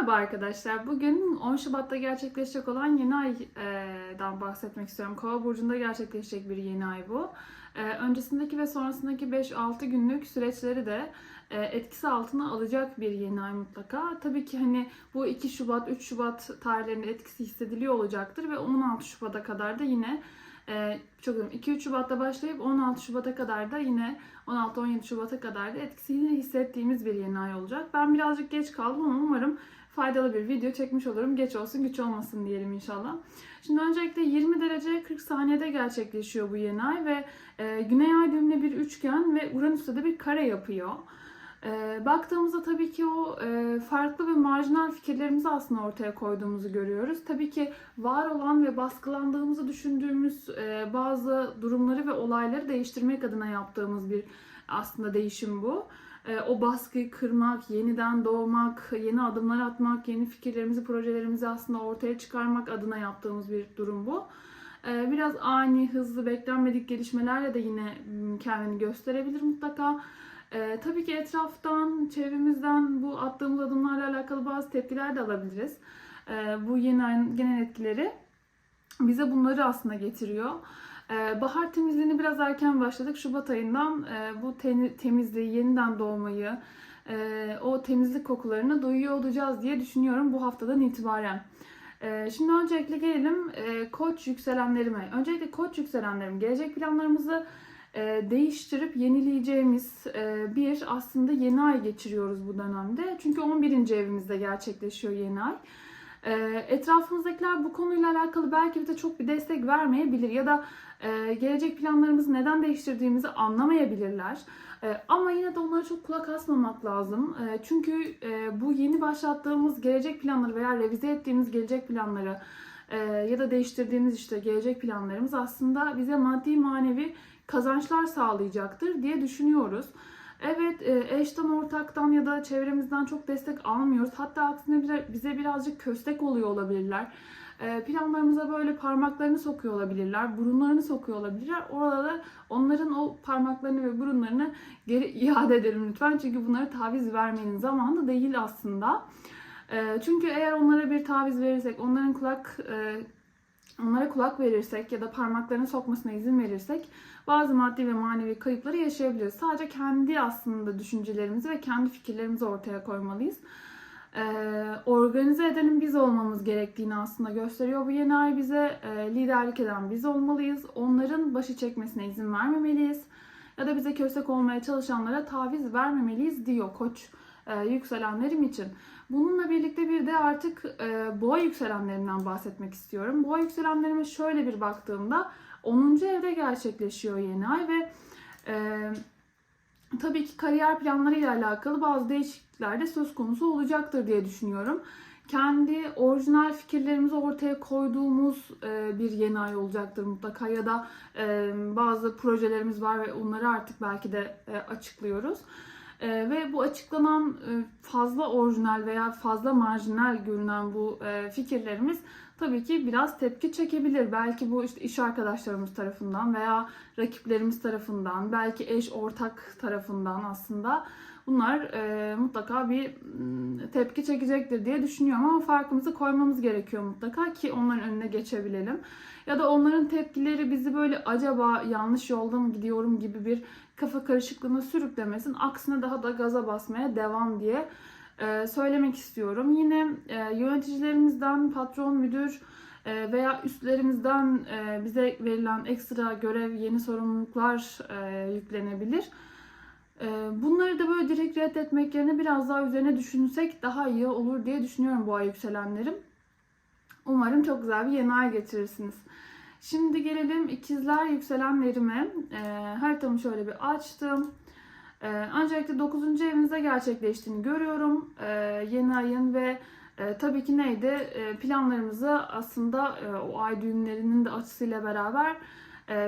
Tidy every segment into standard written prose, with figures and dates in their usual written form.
Merhaba arkadaşlar. Bugün 10 Şubat'ta gerçekleşecek olan yeni aydan bahsetmek istiyorum. Kova burcunda gerçekleşecek bir yeni ay bu. Öncesindeki ve sonrasındaki 5-6 günlük süreçleri de etkisi altına alacak bir yeni ay mutlaka. Tabii ki hani bu 2 Şubat, 3 Şubat tarihlerinin etkisi hissediliyor olacaktır ve 16 Şubat'a kadar da yine 2-3 Şubat'ta başlayıp 16 Şubat'a kadar da yine 16-17 Şubat'a kadar da etkisini hissettiğimiz bir yeni ay olacak. Ben birazcık geç kaldım ama umarım faydalı bir video çekmiş olurum. Geç olsun güç olmasın diyelim inşallah. Şimdi öncelikle 20 derece 40 saniyede gerçekleşiyor bu yeni ay ve Güney Ay düğümüne bir üçgen ve Uranüs'te de bir kare yapıyor. Baktığımızda tabii ki o farklı ve marjinal fikirlerimizi aslında ortaya koyduğumuzu görüyoruz. Tabii ki var olan ve baskılandığımızı düşündüğümüz bazı durumları ve olayları değiştirmek adına yaptığımız bir aslında değişim bu. O baskıyı kırmak, yeniden doğmak, yeni adımlar atmak, yeni fikirlerimizi, projelerimizi aslında ortaya çıkarmak adına yaptığımız bir durum bu. Biraz ani, hızlı, beklenmedik gelişmelerle de yine kendini gösterebilir mutlaka. Tabii ki etraftan, çevremizden bu attığımız adımlarla alakalı bazı tepkiler de alabiliriz. Bu yeni ayın genel etkileri bize bunları aslında getiriyor. Bahar temizliğini biraz erken başladık. Şubat ayından bu temizliği, yeniden doğmayı, o temizlik kokularını duyuyor olacağız diye düşünüyorum bu haftadan itibaren. Şimdi öncelikle gelelim Koç yükselenlerime. Öncelikle Koç yükselenlerim, gelecek planlarımızı değiştirip yenileyeceğimiz bir aslında yeni ay geçiriyoruz bu dönemde. Çünkü 11. evimizde gerçekleşiyor yeni ay. Etrafımızdakiler bu konuyla alakalı belki bize çok bir destek vermeyebilir ya da gelecek planlarımızı neden değiştirdiğimizi anlamayabilirler. Ama yine de onlara çok kulak asmamak lazım. Çünkü bu yeni başlattığımız gelecek planları veya revize ettiğimiz gelecek planları ya da değiştirdiğimiz işte gelecek planlarımız aslında bize maddi manevi kazançlar sağlayacaktır diye düşünüyoruz. Evet, eşten, ortaktan ya da çevremizden çok destek almıyoruz. Hatta aksine bize birazcık köstek oluyor olabilirler. Planlarımıza böyle parmaklarını sokuyor olabilirler, burunlarını sokuyor olabilirler. Orada da onların o parmaklarını ve burunlarını geri iade edelim lütfen. Çünkü bunlara taviz vermenin zamanı değil aslında. Çünkü eğer onlara bir taviz verirsek, onlara kulak verirsek ya da parmaklarını sokmasına izin verirsek bazı maddi ve manevi kayıpları yaşayabiliriz. Sadece kendi aslında düşüncelerimizi ve kendi fikirlerimizi ortaya koymalıyız. Organize edenin biz olmamız gerektiğini aslında gösteriyor. Bu yeni ay bize liderlik eden biz olmalıyız. Onların başı çekmesine izin vermemeliyiz. Ya da bize köstek olmaya çalışanlara taviz vermemeliyiz diyor Koç yükselenlerim için. Bununla birlikte bir de artık boğa yükselenlerinden bahsetmek istiyorum. Boğa yükselenlerime şöyle bir baktığımda 10. evde gerçekleşiyor yeni ay ve tabii ki kariyer planlarıyla alakalı bazı değişiklikler de söz konusu olacaktır diye düşünüyorum. Kendi orijinal fikirlerimizi ortaya koyduğumuz bir yeni ay olacaktır mutlaka ya da bazı projelerimiz var ve onları artık belki de açıklıyoruz. Ve bu açıklanan fazla orijinal veya fazla marjinal görünen bu fikirlerimiz tabii ki biraz tepki çekebilir. Belki bu işte iş arkadaşlarımız tarafından veya rakiplerimiz tarafından, belki eş ortak tarafından aslında bunlar mutlaka bir tepki çekecektir diye düşünüyorum ama farkımızı koymamız gerekiyor mutlaka ki onların önüne geçebilelim. Ya da onların tepkileri bizi böyle acaba yanlış yolda mı gidiyorum gibi bir kafa karışıklığına sürüklemesin. Aksine daha da gaza basmaya devam diye söylemek istiyorum. Yine yöneticilerimizden, patron, müdür veya üstlerimizden bize verilen ekstra görev, yeni sorumluluklar yüklenebilir. Bunları da böyle direkt reddetmek yerine biraz daha üzerine düşünsek daha iyi olur diye düşünüyorum bu ay yükselenlerim. Umarım çok güzel bir yeni ay geçirirsiniz. Şimdi gelelim ikizler yükselenlerime. Haritamı şöyle bir açtım. Öncelikle 9. evinizde gerçekleştiğini görüyorum. Yeni ayın ve tabii ki neydi? Planlarımızı aslında o ay düğümlerinin de açısıyla beraber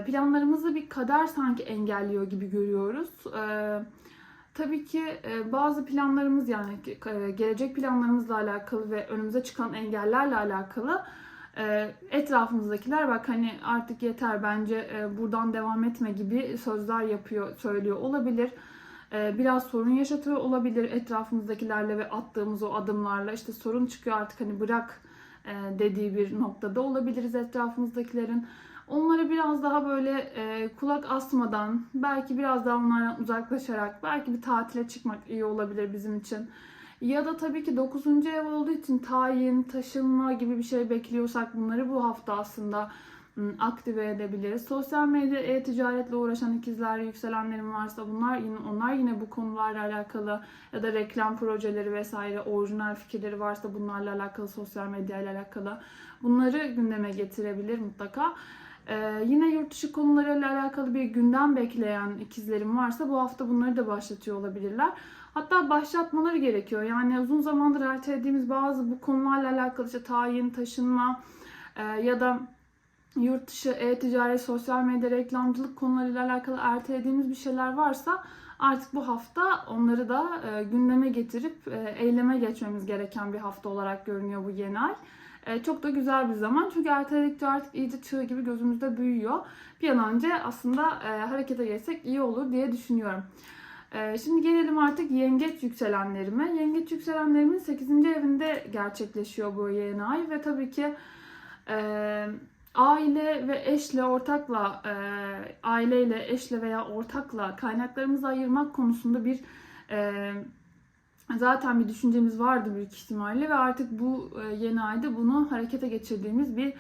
planlarımızı bir kader sanki engelliyor gibi görüyoruz. Tabii ki bazı planlarımız yani gelecek planlarımızla alakalı ve önümüze çıkan engellerle alakalı etrafımızdakiler bak hani artık yeter bence buradan devam etme gibi sözler söylüyor olabilir. biraz sorun yaşatıyor olabilir etrafımızdakilerle ve attığımız o adımlarla. İşte sorun çıkıyor artık, hani bırak dediği bir noktada olabiliriz etrafımızdakilerin. Onlara biraz daha böyle kulak asmadan, belki biraz daha onlardan uzaklaşarak, belki bir tatile çıkmak iyi olabilir bizim için. Ya da tabii ki 9. ev olduğu için tayin, taşınma gibi bir şey bekliyorsak bunları bu hafta aslında aktive edebiliriz. Sosyal medya, e-ticaretle uğraşan ikizler, yükselenlerim varsa onlar yine bu konularla alakalı, ya da reklam projeleri vesaire, orijinal fikirleri varsa bunlarla alakalı, sosyal medya ile alakalı bunları gündeme getirebilir mutlaka. Yine yurt dışı konularıyla alakalı bir gündem bekleyen ikizlerim varsa bu hafta bunları da başlatıyor olabilirler. Hatta başlatmaları gerekiyor. Yani uzun zamandır ertelediğimiz bazı bu konularla alakalı, işte tayin, taşınma ya da yurt dışı, e-ticaret, sosyal medya, reklamcılık konularıyla alakalı ertelediğimiz bir şeyler varsa artık bu hafta onları da gündeme getirip eyleme geçmemiz gereken bir hafta olarak görünüyor bu yeni ay. Çok da güzel bir zaman, çünkü erteledikçe artık iyice çığ gibi gözümüzde büyüyor. Bir an önce aslında harekete geçsek iyi olur diye düşünüyorum. Şimdi gelelim artık yengeç yükselenlerime. Yengeç yükselenlerimin 8. evinde gerçekleşiyor bu yeni ay ve tabii ki aile ve eşle, ortakla, aileyle, eşle veya ortakla kaynaklarımızı ayırmak konusunda zaten bir düşüncemiz vardı büyük ihtimalle ve artık bu yeni ayda bunu harekete geçirdiğimiz bir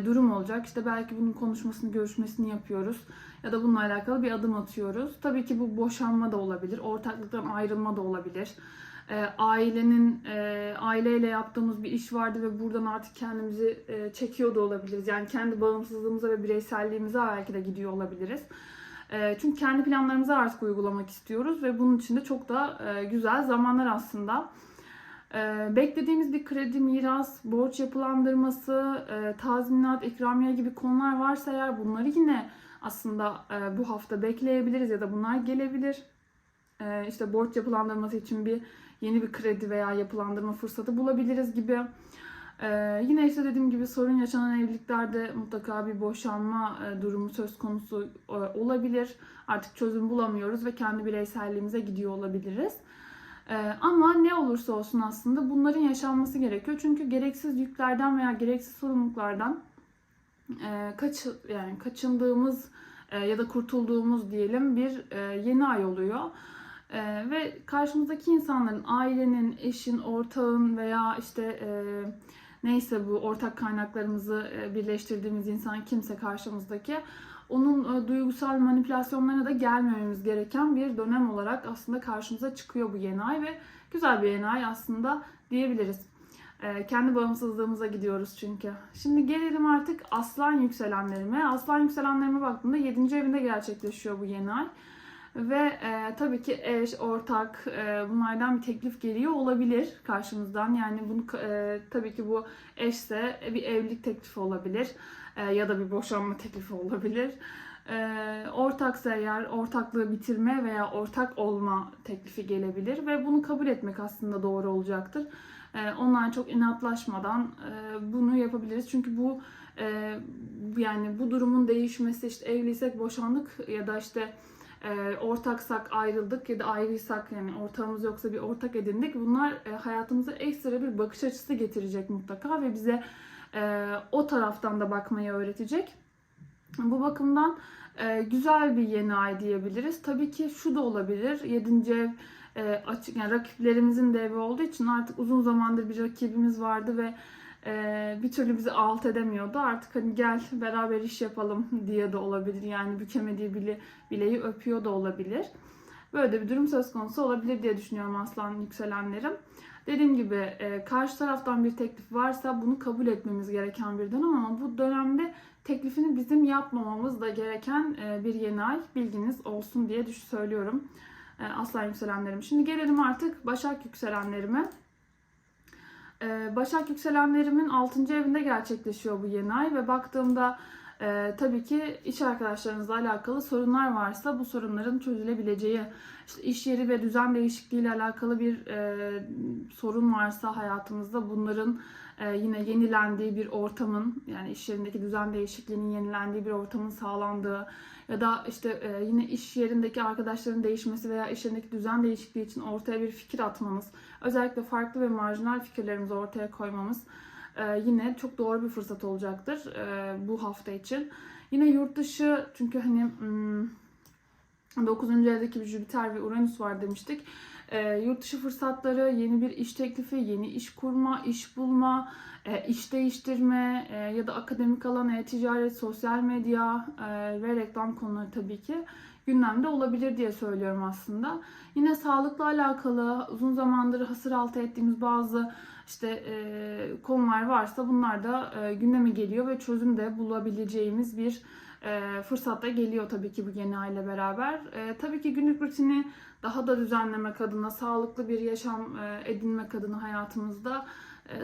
durum olacak. İşte belki bunun konuşmasını, görüşmesini yapıyoruz ya da bununla alakalı bir adım atıyoruz. Tabii ki bu boşanma da olabilir, ortaklıktan ayrılma da olabilir. Aileyle yaptığımız bir iş vardı ve buradan artık kendimizi çekiyor da olabiliriz. Yani kendi bağımsızlığımıza ve bireyselliğimize belki de gidiyor olabiliriz. Çünkü kendi planlarımızı artık uygulamak istiyoruz ve bunun için de çok da güzel zamanlar aslında. Beklediğimiz bir kredi, miras, borç yapılandırması, tazminat, ikramiye gibi konular varsa eğer, bunları yine aslında bu hafta bekleyebiliriz ya da bunlar gelebilir. İşte borç yapılandırması için yeni bir kredi veya yapılandırma fırsatı bulabiliriz gibi. Yine işte dediğim gibi sorun yaşanan evliliklerde mutlaka bir boşanma durumu söz konusu olabilir. Artık çözüm bulamıyoruz ve kendi bireyselliğimize gidiyor olabiliriz. Ama ne olursa olsun aslında bunların yaşanması gerekiyor. Çünkü gereksiz yüklerden veya gereksiz sorumluluklardan kaçındığımız ya da kurtulduğumuz diyelim bir yeni ay oluyor. Ve karşımızdaki insanların, ailenin, eşin, ortağın veya işte neyse bu ortak kaynaklarımızı birleştirdiğimiz insan kimse karşımızdaki, onun duygusal manipülasyonlarına da gelmememiz gereken bir dönem olarak aslında karşımıza çıkıyor bu yeni ay ve güzel bir yeni ay aslında diyebiliriz. Kendi bağımsızlığımıza gidiyoruz çünkü. Şimdi gelelim artık aslan yükselenlerime. Aslan yükselenlerime baktığımda 7. evinde gerçekleşiyor bu yeni ay. Ve tabii ki eş, ortak, bunlardan bir teklif geliyor olabilir karşımızdan. Yani bunu tabii ki bu eşse bir evlilik teklifi olabilir ya da bir boşanma teklifi olabilir. Ortaksa eğer ortaklığı bitirme veya ortak olma teklifi gelebilir ve bunu kabul etmek aslında doğru olacaktır. Onlar çok inatlaşmadan bunu yapabiliriz. Çünkü yani bu durumun değişmesi, işte evliysek boşandık ya da işte ortaksak ayrıldık ya da ayrıysak, yani ortağımız yoksa bir ortak edindik. Bunlar hayatımıza ekstra bir bakış açısı getirecek mutlaka ve bize o taraftan da bakmayı öğretecek. Bu bakımdan güzel bir yeni ay diyebiliriz. Tabii ki şu da olabilir. 7. ev açık, yani rakiplerimizin de evi olduğu için artık uzun zamandır bir rakibimiz vardı ve bir türlü bizi alt edemiyordu. Artık hani gel beraber iş yapalım diye de olabilir. Yani bükemediği bileği öpüyor da olabilir. Böyle bir durum söz konusu olabilir diye düşünüyorum aslan yükselenlerim. Dediğim gibi karşı taraftan bir teklif varsa bunu kabul etmemiz gereken bir dönem, ama bu dönemde teklifini bizim yapmamamız da gereken bir yeni ay. Bilginiz olsun diye söylüyorum aslan yükselenlerim. Şimdi gelelim artık Başak yükselenlerime. Başak yükselenlerimin 6. evinde gerçekleşiyor bu yeni ay ve baktığımda Tabii ki iş arkadaşlarınızla alakalı sorunlar varsa bu sorunların çözülebileceği, işte iş yeri ve düzen değişikliği ile alakalı bir sorun varsa hayatımızda bunların yine yenilendiği bir ortamın, yani iş yerindeki düzen değişikliğinin yenilendiği bir ortamın sağlandığı ya da işte yine iş yerindeki arkadaşların değişmesi veya iş yerindeki düzen değişikliği için ortaya bir fikir atmamız, özellikle farklı ve marjinal fikirlerimizi ortaya koymamız yine çok doğru bir fırsat olacaktır bu hafta için. Yine yurt dışı, çünkü hani 9. evdeki bir Jüpiter ve Uranüs var demiştik. Yurt dışı fırsatları, yeni bir iş teklifi, yeni iş kurma, iş bulma, iş değiştirme ya da akademik alan, e-ticaret, sosyal medya ve reklam konuları tabii ki gündemde olabilir diye söylüyorum aslında. Yine sağlıkla alakalı uzun zamandır hasır altı ettiğimiz bazı işte konular varsa bunlar da gündeme geliyor ve çözüm de bulabileceğimiz bir fırsat da geliyor tabii ki bu yeni ay ile beraber. Tabii ki günlük rutini daha da düzenlemek adına, sağlıklı bir yaşam edinmek adına hayatımızda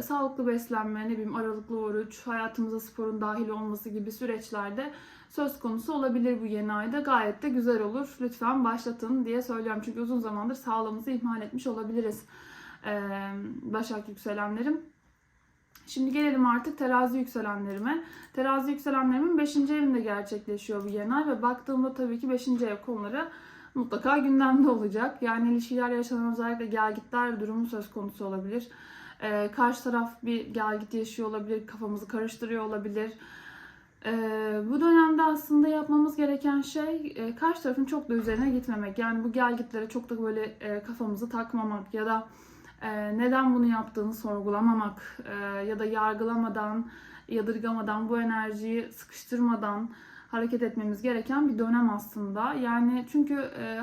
sağlıklı beslenme, ne bileyim aralıklı oruç, hayatımıza sporun dahil olması gibi süreçlerde söz konusu olabilir bu yeni ayda. Gayet de güzel olur. Lütfen başlatın diye söylüyorum. Çünkü uzun zamandır sağlığımızı ihmal etmiş olabiliriz. Başak yükselenlerim. Şimdi gelelim artık terazi yükselenlerime. Terazi yükselenlerimin 5. evinde gerçekleşiyor bu yeni ay ve baktığımda tabii ki 5. ev konuları mutlaka gündemde olacak. Yani ilişkiler yaşanan özellikle gelgitler durumu söz konusu olabilir. Karşı taraf bir gelgit yaşıyor olabilir, kafamızı karıştırıyor olabilir. Bu dönemde aslında yapmamız gereken şey karşı tarafın çok da üzerine gitmemek. Yani bu gelgitlere çok da böyle kafamızı takmamak ya da neden bunu yaptığını sorgulamamak ya da yargılamadan, yadırgamadan, bu enerjiyi sıkıştırmadan hareket etmemiz gereken bir dönem aslında. Yani çünkü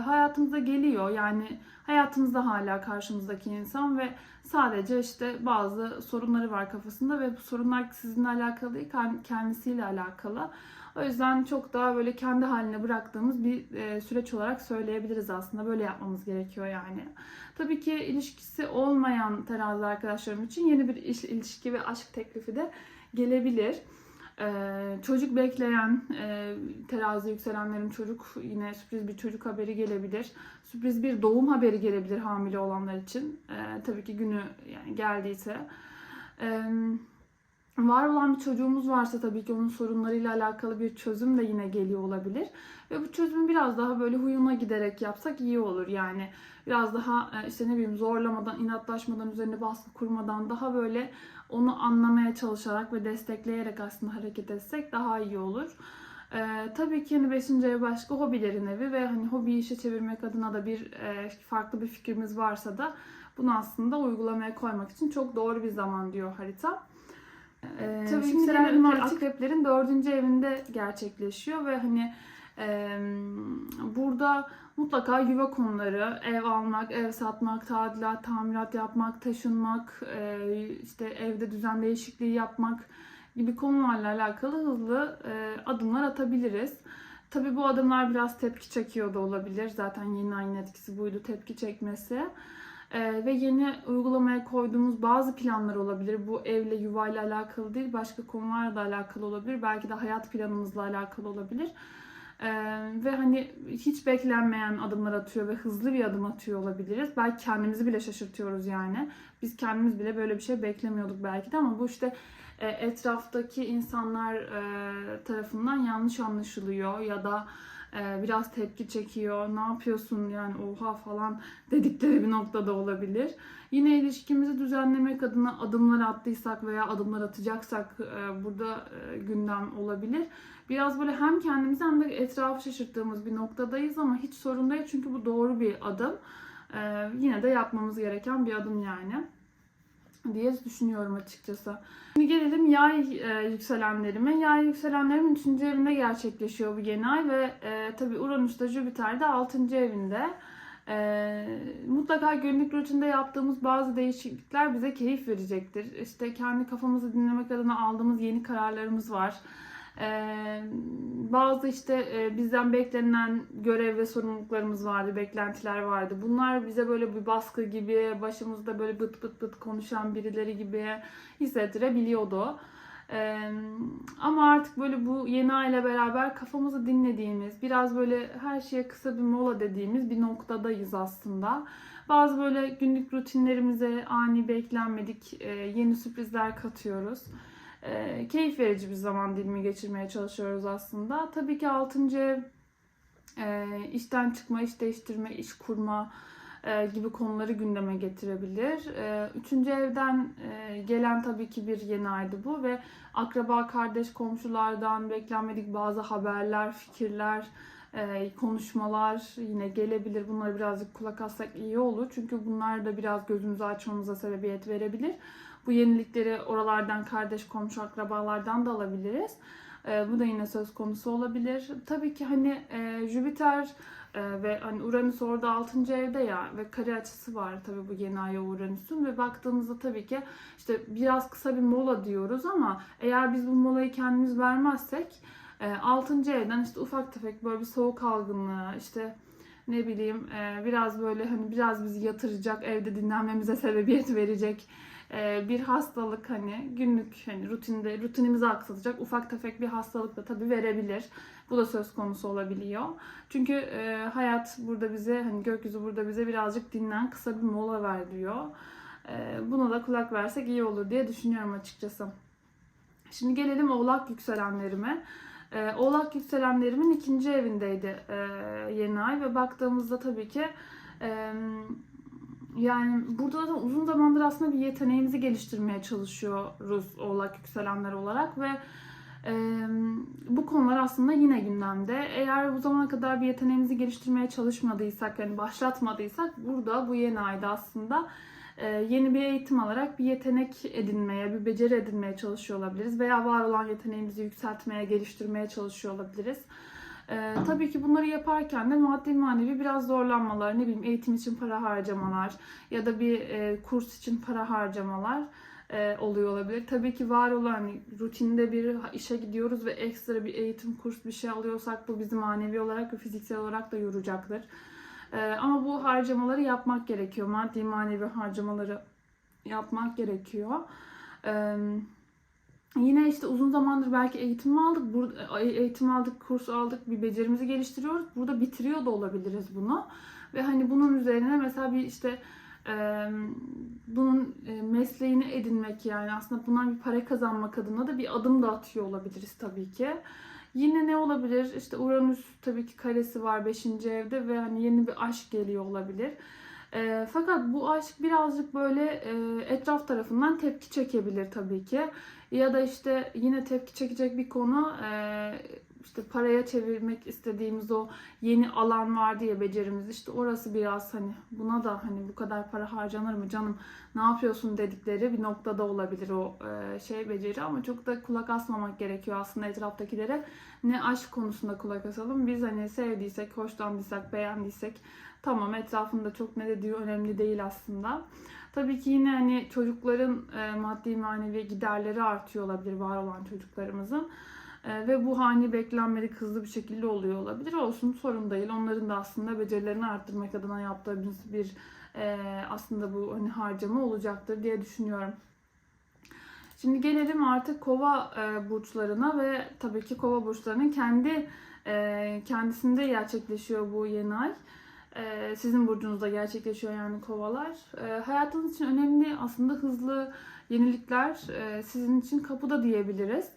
hayatımıza geliyor. Yani hayatımızda hala karşımızdaki insan ve sadece işte bazı sorunları var kafasında ve bu sorunlar sizinle alakalı değil, kendisiyle alakalı. O yüzden çok daha böyle kendi haline bıraktığımız bir süreç olarak söyleyebiliriz aslında. Böyle yapmamız gerekiyor yani. Tabii ki ilişkisi olmayan terazi arkadaşlarım için yeni bir ilişki ve aşk teklifi de gelebilir. Çocuk bekleyen terazi yükselenlerin yine sürpriz bir çocuk haberi gelebilir. Sürpriz bir doğum haberi gelebilir hamile olanlar için. Tabii ki günü yani geldiyse. Var olan bir çocuğumuz varsa tabii ki onun sorunlarıyla alakalı bir çözüm de yine geliyor olabilir. Ve bu çözümü biraz daha böyle huyuna giderek yapsak iyi olur. Yani biraz daha işte ne bileyim zorlamadan, inatlaşmadan, üzerine baskı kurmadan daha böyle onu anlamaya çalışarak ve destekleyerek aslında hareket etsek daha iyi olur. Tabii ki hani 5. ev başka hobilerin evi ve hani hobiyi işe çevirmek adına da bir farklı bir fikrimiz varsa da bunu aslında uygulamaya koymak için çok doğru bir zaman diyor harita. Tabii yükselen akreplerin 4. evinde gerçekleşiyor ve hani burada mutlaka yuva konuları, ev almak, ev satmak, tadilat, tamirat yapmak, taşınmak, işte evde düzen değişikliği yapmak gibi konularla alakalı hızlı adımlar atabiliriz. Tabii bu adımlar biraz tepki çekiyor da olabilir. Zaten yeni ayın etkisi buydu, tepki çekmesi. Ve yeni uygulamaya koyduğumuz bazı planlar olabilir. Bu evle, yuvayla alakalı değil, başka konularla da alakalı olabilir. Belki de hayat planımızla alakalı olabilir. Ve hani hiç beklenmeyen adımlar atıyor ve hızlı bir adım atıyor olabiliriz. Belki kendimizi bile şaşırtıyoruz yani. Biz kendimiz bile böyle bir şey beklemiyorduk belki de ama bu işte etraftaki insanlar tarafından yanlış anlaşılıyor ya da biraz tepki çekiyor. Ne yapıyorsun yani oha falan dedikleri bir noktada olabilir. Yine ilişkimizi düzenlemek adına adımlar attıysak veya adımlar atacaksak burada gündem olabilir. Biraz böyle hem kendimizi hem de etrafı şaşırttığımız bir noktadayız ama hiç sorun değil çünkü bu doğru bir adım. Yine de yapmamız gereken bir adım yani diye düşünüyorum açıkçası. Şimdi gelelim yay yükselenlerime. Yay yükselenlerimin 3. evinde gerçekleşiyor bu yeni ay ve tabii Uranüs'te Jüpiter de 6. evinde. Mutlaka günlük rutinde yaptığımız bazı değişiklikler bize keyif verecektir. İşte kendi kafamızı dinlemek adına aldığımız yeni kararlarımız var. Bazı işte bizden beklenen görev ve sorumluluklarımız vardı, beklentiler vardı. Bunlar bize böyle bir baskı gibi, başımızda böyle bıt bıt bıt konuşan birileri gibi hissettirebiliyordu. Ama artık böyle bu yeni ay ile beraber kafamızı dinlediğimiz, biraz böyle her şeye kısa bir mola dediğimiz bir noktadayız aslında. Bazı böyle günlük rutinlerimize ani beklenmedik yeni sürprizler katıyoruz. Keyif verici bir zaman dilimi geçirmeye çalışıyoruz aslında. Tabii ki 6. ev işten çıkma, iş değiştirme, iş kurma gibi konuları gündeme getirebilir. 3. evden gelen tabii ki bir yeni aydı bu ve akraba, kardeş, komşulardan beklenmedik bazı haberler, fikirler, konuşmalar yine gelebilir. Bunlara birazcık kulak assak iyi olur. Çünkü bunlar da biraz gözümüzü açmamıza sebebiyet verebilir. Bu yenilikleri oralardan, kardeş, komşu, akrabalardan da alabiliriz. Bu da yine söz konusu olabilir. Tabii ki hani Jüpiter ve hani Uranüs orada 6. evde ya ve kare açısı var tabii bu yeni aya Uranüs'ün ve baktığımızda tabii ki işte biraz kısa bir mola diyoruz ama eğer biz bu molayı kendimiz vermezsek 6. evden işte ufak tefek böyle bir soğuk algınlığı işte ne bileyim biraz böyle hani biraz bizi yatıracak, evde dinlenmemize sebebiyet verecek bir hastalık hani günlük hani rutinimizi aksatacak ufak tefek bir hastalık da tabii verebilir. Bu da söz konusu olabiliyor. Çünkü hayat burada bize hani gökyüzü burada bize birazcık dinlen, kısa bir mola ver diyor. Buna da kulak versek iyi olur diye düşünüyorum açıkçası. Şimdi gelelim Oğlak yükselenlerime. Oğlak yükselenlerimin 2. evindeydi yeni ay ve baktığımızda tabii ki yani burada da uzun zamandır aslında bir yeteneğimizi geliştirmeye çalışıyoruz Oğlak yükselenler olarak ve bu konular aslında yine gündemde. Eğer bu zamana kadar bir yeteneğimizi geliştirmeye çalışmadıysak, yani başlatmadıysak burada bu yeni ayda aslında yeni bir eğitim alarak bir yetenek edinmeye, bir beceri edinmeye çalışıyor olabiliriz veya var olan yeteneğimizi yükseltmeye, geliştirmeye çalışıyor olabiliriz. Tabii ki bunları yaparken de maddi manevi biraz zorlanmalar, ne bileyim eğitim için para harcamalar ya da bir kurs için para harcamalar oluyor olabilir. Tabii ki var olan rutinde bir işe gidiyoruz ve ekstra bir eğitim, kurs bir şey alıyorsak bu bizi manevi olarak ve fiziksel olarak da yoracaktır. Ama bu harcamaları yapmak gerekiyor. Maddi manevi harcamaları yapmak gerekiyor. Yine işte uzun zamandır belki eğitim aldık, kurs aldık, bir becerimizi geliştiriyoruz. Burada bitiriyor da olabiliriz bunu. Ve hani bunun üzerine mesela bir işte bunun mesleğini edinmek yani aslında bundan bir para kazanmak adına da bir adım da atıyor olabiliriz tabii ki. Yine ne olabilir? İşte Uranüs tabii ki karesi var 5. evde ve hani yeni bir aşk geliyor olabilir. Fakat bu aşk birazcık böyle etraf tarafından tepki çekebilir tabii ki. Ya da işte yine tepki çekecek bir konu işte paraya çevirmek istediğimiz o yeni alan var diye becerimiz işte orası biraz hani buna da hani bu kadar para harcanır mı canım ne yapıyorsun dedikleri bir noktada olabilir o beceri ama çok da kulak asmamak gerekiyor aslında etraftakilere. Ne aşk konusunda kulak asalım biz hani sevdiysek, hoşlandıysak, beğendiysek tamam etrafında çok ne dediği önemli değil aslında. Tabii ki yine hani çocukların maddi manevi giderleri artıyor olabilir var olan çocuklarımızın. Ve bu hani beklenmedik hızlı bir şekilde oluyor olabilir. Olsun sorun değil. Onların da aslında becerilerini arttırmak adına yaptığımız bir aslında bu hani harcama olacaktır diye düşünüyorum. Şimdi gelelim artık Kova burçlarına ve tabii ki Kova burçlarının kendisinde gerçekleşiyor bu yeni ay. Sizin burcunuzda gerçekleşiyor yani Kovalar. Hayatınız için önemli aslında hızlı yenilikler sizin için kapıda diyebiliriz.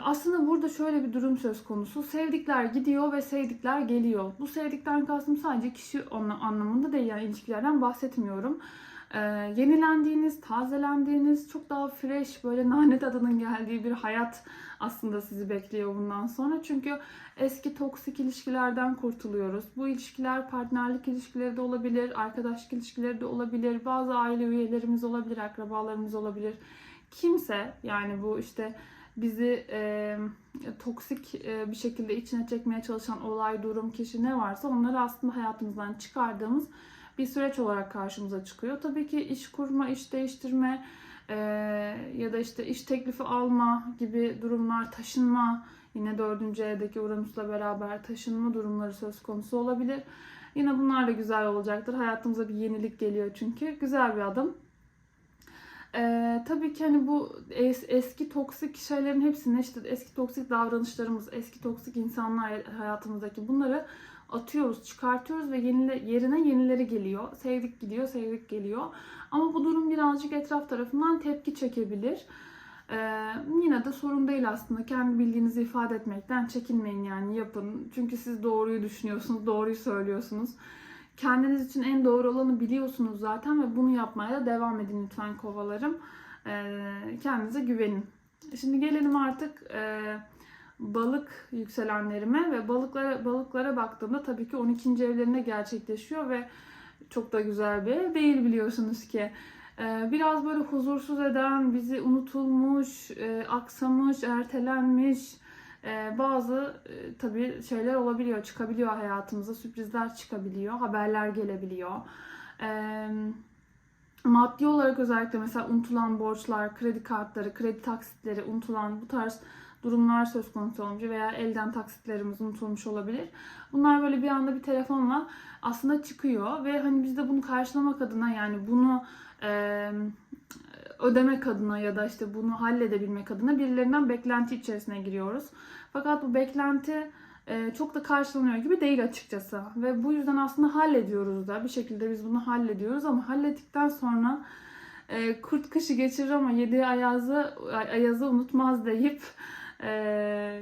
Aslında burada şöyle bir durum söz konusu. Sevdikler gidiyor ve sevdikler geliyor. Bu sevdikten kastım sadece kişi anlamında değil yani ilişkilerden bahsetmiyorum. Yenilendiğiniz, tazelendiğiniz, çok daha fresh, böyle nane tadının geldiği bir hayat aslında sizi bekliyor bundan sonra. Çünkü eski toksik ilişkilerden kurtuluyoruz. Bu ilişkiler partnerlik ilişkileri de olabilir, arkadaşlık ilişkileri de olabilir, bazı aile üyelerimiz olabilir, akrabalarımız olabilir. Kimse yani bu işte bizi toksik bir şekilde içine çekmeye çalışan olay, durum, kişi ne varsa onları aslında hayatımızdan çıkardığımız bir süreç olarak karşımıza çıkıyor. Tabii ki iş kurma, iş değiştirme ya da işte iş teklifi alma gibi durumlar, taşınma, yine 4. evdeki Uranüs'le beraber taşınma durumları söz konusu olabilir. Yine bunlar da güzel olacaktır. Hayatımıza bir yenilik geliyor çünkü. Güzel bir adım. Tabii ki hani bu eski toksik şeylerin hepsini, işte eski toksik davranışlarımız, eski toksik insanlar hayatımızdaki, bunları atıyoruz, çıkartıyoruz ve yerine yenileri geliyor. Sevdik gidiyor, sevdik geliyor. Ama bu durum birazcık etraf tarafından tepki çekebilir. Yine de sorun değil aslında. Kendi bildiğinizi ifade etmekten çekinmeyin, yani yapın. Çünkü siz doğruyu düşünüyorsunuz, doğruyu söylüyorsunuz. Kendiniz için en doğru olanı biliyorsunuz zaten ve bunu yapmaya da devam edin lütfen kovalarım. Kendinize güvenin. Şimdi gelelim artık balık yükselenlerime ve balıklara baktığımda tabii ki 12. evlerinde gerçekleşiyor ve çok da güzel bir ev değil, biliyorsunuz ki. Biraz böyle huzursuz eden, bizi unutulmuş, aksamış, ertelenmiş bazı tabii şeyler olabiliyor, çıkabiliyor hayatımıza, sürprizler çıkabiliyor, haberler gelebiliyor. Maddi olarak özellikle mesela unutulan borçlar, kredi kartları, kredi taksitleri unutulan bu tarz durumlar söz konusu olabilir veya elden taksitlerimiz unutulmuş olabilir. Bunlar böyle bir anda bir telefonla aslında çıkıyor ve hani biz de bunu karşılamak adına, yani bunu ödemek adına ya da işte bunu halledebilmek adına birilerinden beklenti içerisine giriyoruz. Fakat bu beklenti çok da karşılanıyor gibi değil açıkçası. Ve bu yüzden aslında hallediyoruz da. Bir şekilde biz bunu hallediyoruz ama hallettikten sonra kurt kışı geçirir ama yediği ayazı unutmaz deyip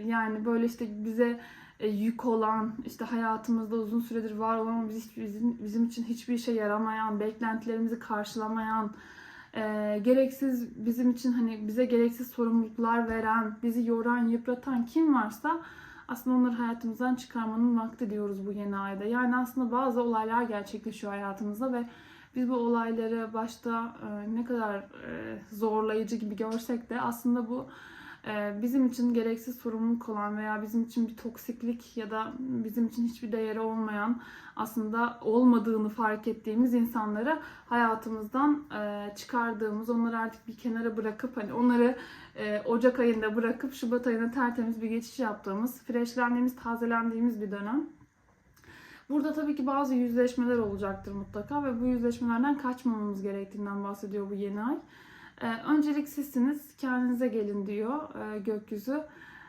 yani böyle işte bize yük olan, işte hayatımızda uzun süredir var olan ama bizim için hiçbir işe yaramayan, beklentilerimizi karşılamayan, gereksiz bizim için, hani bize gereksiz sorumluluklar veren, bizi yoran, yıpratan kim varsa aslında onları hayatımızdan çıkarmanın vakti diyoruz bu yeni ayda. Yani aslında bazı olaylar gerçekleşiyor hayatımızda ve biz bu olayları başta ne kadar zorlayıcı gibi görsek de aslında bu bizim için gereksiz sorumluluk olan veya bizim için bir toksiklik ya da bizim için hiçbir değeri olmayan, aslında olmadığını fark ettiğimiz insanları hayatımızdan çıkardığımız, onları artık bir kenara bırakıp hani onları Ocak ayında bırakıp Şubat ayına tertemiz bir geçiş yaptığımız, freşlendiğimiz, tazelendiğimiz bir dönem. Burada tabii ki bazı yüzleşmeler olacaktır mutlaka ve bu yüzleşmelerden kaçmamamız gerektiğinden bahsediyor bu yeni ay. Öncelik sizsiniz, kendinize gelin diyor gökyüzü.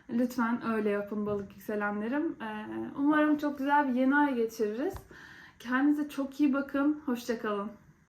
Lütfen öyle yapın balık yükselenlerim. Umarım çok güzel bir yeni ay geçiririz. Kendinize çok iyi bakın, hoşça kalın.